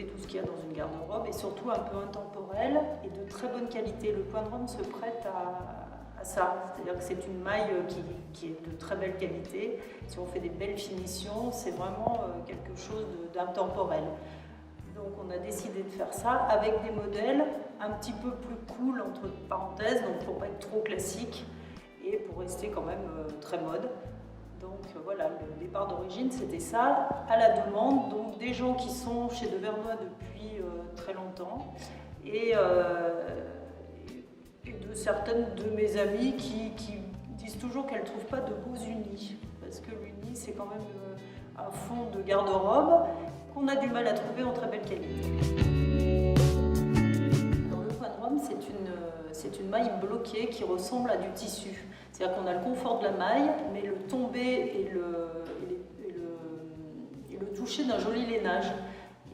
développer tout ce qu'il y a dans une garde-robe et surtout un peu intemporel et de très bonne qualité. Le point de Rome se prête à ça, c'est-à-dire que c'est une maille qui est de très belle qualité. Si on fait des belles finitions, c'est vraiment quelque chose d'intemporel. Donc on a décidé de faire ça avec des modèles un petit peu plus cool, entre parenthèses, donc pour pas être trop classique et pour rester quand même très mode. Donc voilà, le départ d'origine c'était ça, à la demande, donc des gens qui sont chez Devernois depuis très longtemps et de certaines de mes amies qui disent toujours qu'elles ne trouvent pas de beaux unis, parce que l'uni c'est quand même un fond de garde-robe qu'on a du mal à trouver en très belle qualité. Alors, le point de Rome c'est une maille bloquée qui ressemble à du tissu. C'est-à-dire qu'on a le confort de la maille, mais le tombé et le toucher d'un joli lainage.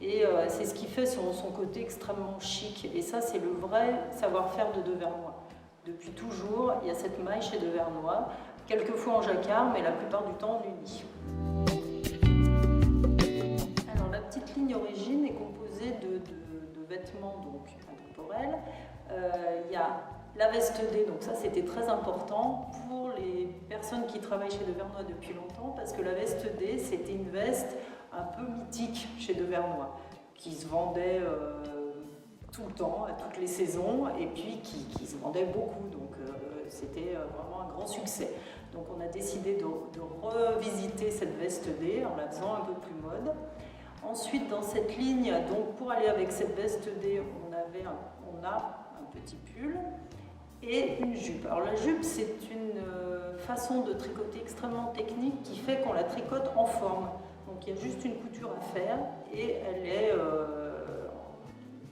Et c'est ce qui fait son côté extrêmement chic. Et ça, c'est le vrai savoir-faire de Devernois. Depuis toujours, il y a cette maille chez Devernois, quelquefois en jacquard, mais la plupart du temps en uni. Alors, la petite ligne origine est composée de vêtements donc intemporels. Il y a la veste D, donc ça c'était très important pour les personnes qui travaillent chez Devernois depuis longtemps, parce que la veste D c'était une veste un peu mythique chez Devernois, qui se vendait tout le temps, à toutes les saisons, et puis qui se vendait beaucoup, donc c'était vraiment un grand succès. Donc on a décidé de revisiter cette veste D en la faisant un peu plus mode. Ensuite dans cette ligne, donc pour aller avec cette veste D, on a un petit pull et une jupe. Alors la jupe c'est une façon de tricoter extrêmement technique qui fait qu'on la tricote en forme. Donc il y a juste une couture à faire et elle est,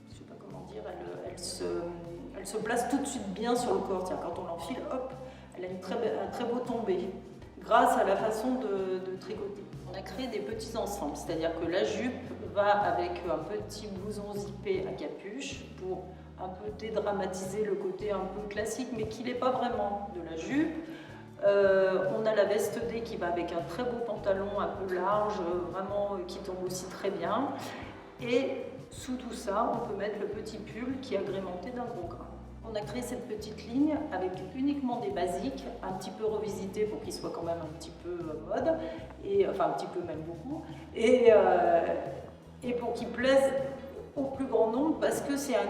je sais pas comment dire, elle se place tout de suite bien sur le corps. C'est-à-dire quand on l'enfile, hop, elle a un très beau tombé grâce à la façon de tricoter. On a créé des petits ensembles, c'est-à-dire que la jupe va avec un petit blouson zippé à capuche pour un peu dédramatiser le côté un peu classique, mais qui n'est pas vraiment de la jupe. On a la veste D qui va avec un très beau pantalon un peu large, vraiment qui tombe aussi très bien. Et sous tout ça, on peut mettre le petit pull qui est agrémenté d'un gros grain. On a créé cette petite ligne avec uniquement des basiques, un petit peu revisités pour qu'ils soient quand même un petit peu mode, et, enfin un petit peu même beaucoup, et pour qu'ils plaisent au plus grand nombre, parce que c'est un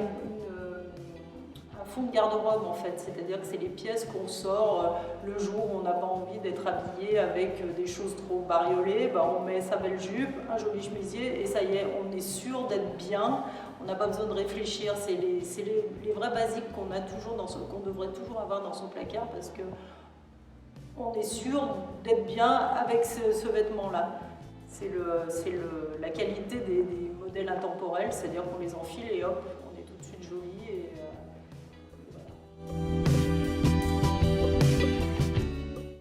fond de garde-robe en fait, c'est-à-dire que c'est les pièces qu'on sort le jour où on n'a pas envie d'être habillé avec des choses trop bariolées, ben on met sa belle jupe, un joli chemisier et ça y est, on est sûr d'être bien, on n'a pas besoin de réfléchir, c'est les vrais basiques qu'on a toujours qu'on devrait toujours avoir dans son placard parce que on est sûr d'être bien avec ce vêtement-là. C'est la qualité des modèles intemporels, c'est-à-dire qu'on les enfile et hop,